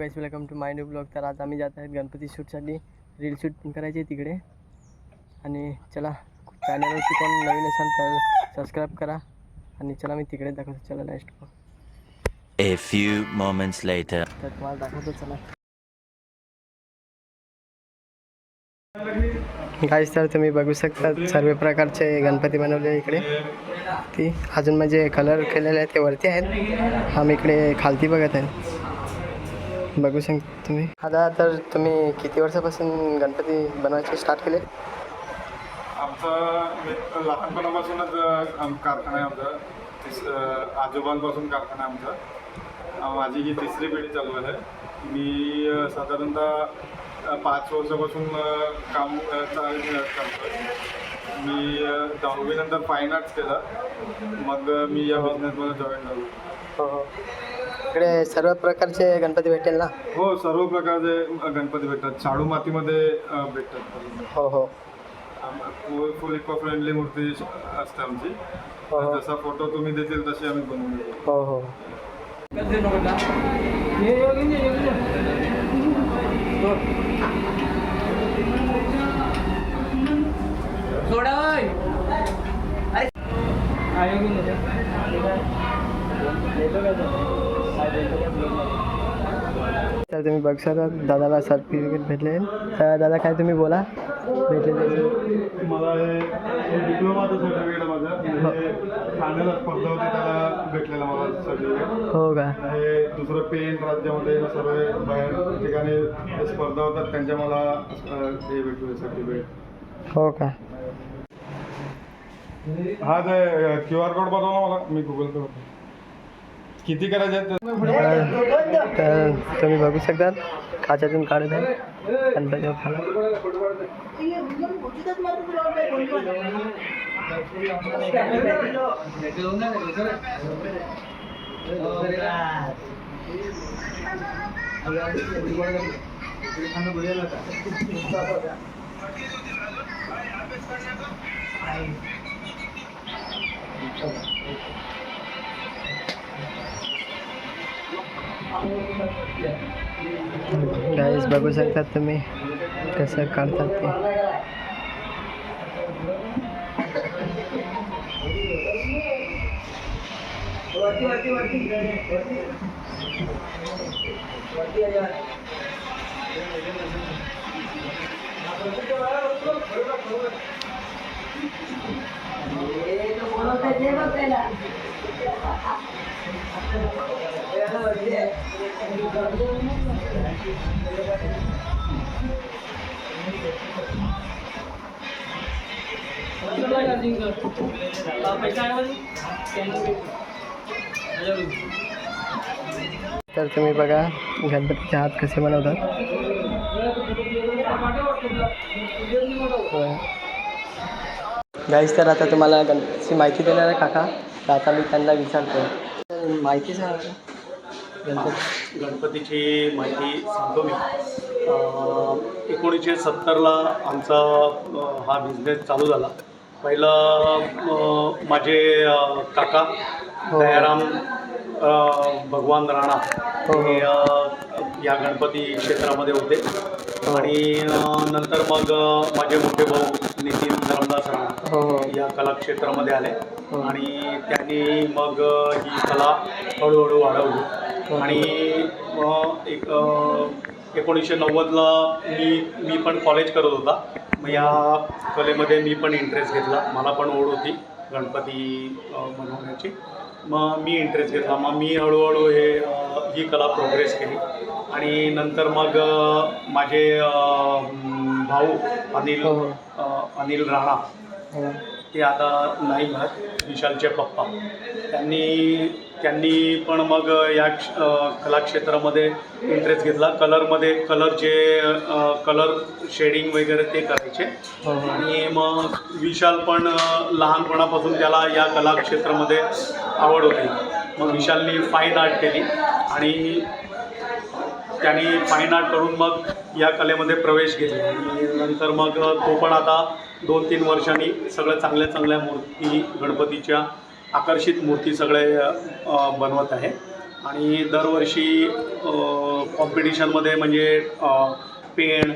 Guys, welcome to my new blog. तर आज आम्ही जात आहेत गणपती शूटसाठी, रील शूट पण करायची आहे तिकडे। आणि चला, चॅनलवरती कोण नवीन असेल तर सबस्क्राईब करा आणि चला मी तिकडे दाखवतो। चला next A few moments later. तर तुम्हाला दाखवतो, चला गाइस। तर तुम्ही बघू शकता सर्व प्रकारचे गणपती बनवले इकडे। ती अजून म्हणजे कलर केलेले आहेत ते वरती आहेत, आम्ही इकडे खालती बघत आहे। बघू शकता तुम्ही। आता तर तुम्ही किती वर्षापासून गणपती बनवायचे स्टार्ट केले? आमचा लहानपणापासूनच कारखाना आहे आमचा। आजोबांपासून कारखाना आहे आमचा। माझी ही तिसरी पिढी चालू आहे। मी साधारणतः 5 वर्षापासून काम करतो। मी 10वी नंतर फाईन आर्ट्स केलं, मग मी या बिझनेसमध्ये जॉईन झालो। हो, इकडे सर्व प्रकारचे गणपती भेटेल ना? हो, सर्व प्रकारचे गणपती भेटतात। शाडू मातीमध्ये भेटतात। हो हो, फुल इको फ्रेंडली मूर्ती असते आमची। जसा फोटो तुम्ही देतील तशी आम्ही बनवून देतो। हो हो। तर तुम्ही बघू शकता दादाला सर्टिफिकेट भेटले। तर दादा काय तुम्ही बोला, भेटले त्याचे? मला हे डिप्लोमाचं सर्टिफिकेट आहे माझं। ठाण्याला स्पर्धा होती त्याला भेटलेलं मला सर्टिफिकेट। हो का? हे दुसरं पेन राज्यामध्ये सर्व बाहेर ठिकाणी स्पर्धा होतात त्यांच्या मला हे भेटलं सर्टिफिकेट। हो का? हा, ते QR कोड बनवला मला, मी गुगल पे करतो। किती करायचे आहेत तर तुम्ही बघू शकता काच्यातून काढत आहे गणपती खाला। गाइस बघू शकता तुम्ही कसं काढतात ते। तर तुम्ही बघा गणपतीचे हात कसे बनवतात। गाइस, तर आता तुम्हाला गणपतीची माहिती देणार आहे काका। तर आता मी त्यांना विचारतो, माहिती सांगा गणपतीची माहिती सांगतो मी। 1970ला आमचा हा बिझनेस चालू झाला। पहिलं माझे काका दयाराम भगवान राणा हे या गणपती क्षेत्रामध्ये होते। आणि नंतर मग माझे मोठे भाऊ नितीन धरमदास राणा या कला क्षेत्रामध्ये आले आणि त्यांनी मग ही कला हळूहळू वाढवली। आणि 1990ला मी पण कॉलेज करत होता। मग या कलेमध्ये मी पण इंटरेस्ट घेतला। मला पण ओढ होती गणपती बनवण्याची। मग मी इंटरेस्ट घेतला। मग मी हळूहळू ही कला प्रोग्रेस केली। आणि नंतर मग माझे भाऊ अनिल राणा ते आता नाही आहेत, विशालचे पप्पा, त्यांनी पण मग या कलाक्षेत्रामध्ये इंटरेस्ट घेतला। कलर शेडिंग वगैरे ते करायचे। आणि मग विशाल पण लहानपणापासून त्याला या कलाक्षेत्रामध्ये आवड होती। मग विशालनी फाईन आर्ट केली आणि त्यांनी फाईन आर्ट करून मग या कलेमध्ये प्रवेश केला। आणि नंतर मग तो पण आता 2-3 वर्षांनी सगळ्या चांगल्या मूर्ती, गणपतीच्या आकर्षित मूर्ती सगळे बनवत आहे। आणि दरवर्षी कॉम्पिटिशनमध्ये म्हणजे पेण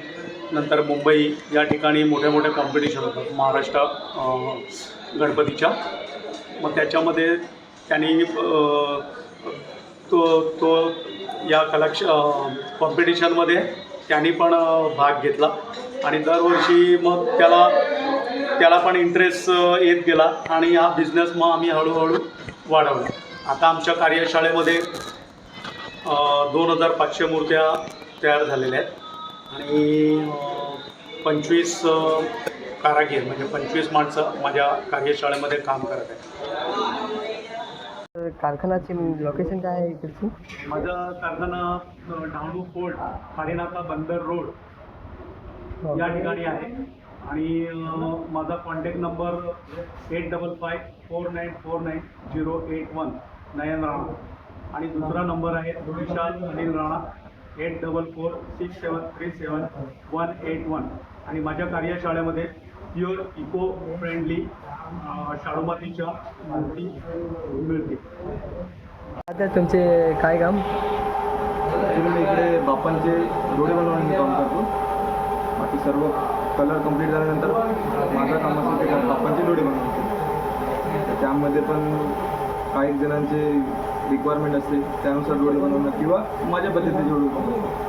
नंतर मुंबई या ठिकाणी मोठ्या मोठ्या कॉम्पिटिशन होतात महाराष्ट्र गणपतीच्या. मग त्याच्यामध्ये त्यांनी तो या कॉम्पिटिशनमध्ये त्यांनी पण भाग घेतला आणि दरवर्षी मग त्याला पण इंटरेस्ट येत गेला आणि हा बिझनेस मग आम्ही हळूहळू वाढवला. आता आमच्या कार्यशाळेमध्ये 2500 मूर्त्या तयार झालेल्या आहेत आणि 25 कारागीर म्हणजे 25 माणसं माझ्या कार्यशाळेमध्ये काम करत आहेत. कारखान्याची लोकेशन काय आहे इकडची? माझा कारखाना डहाणू फोर्ट खारीनाका बंदर रोड या ठिकाणी आहे आणि माझा कॉन्टॅक्ट नंबर 8554949081 नयन राणा आणि दुसरा नंबर आहे विशाल अनिल राणा 8467373181 आणि माझ्या कार्यशाळेमध्ये प्युअर इको फ्रेंडली शाडूमातीच्या मूर्ती मिळते. आता तुमचे काय काम? ॲक्च्युली मी इकडे बाप्पांचे डोळे बनवण्याचे काम करतो. बाकी सर्व कलर कंप्लीट झाल्यानंतर माझं काम असतं ते बाप्पांचे डोळे बनवण्याचे. तर त्यामध्ये पण काही जणांचे रिक्वायरमेंट असते त्यानुसार डोळे बनवणं किंवा माझ्या पद्धतीचे डोळे बनवणं.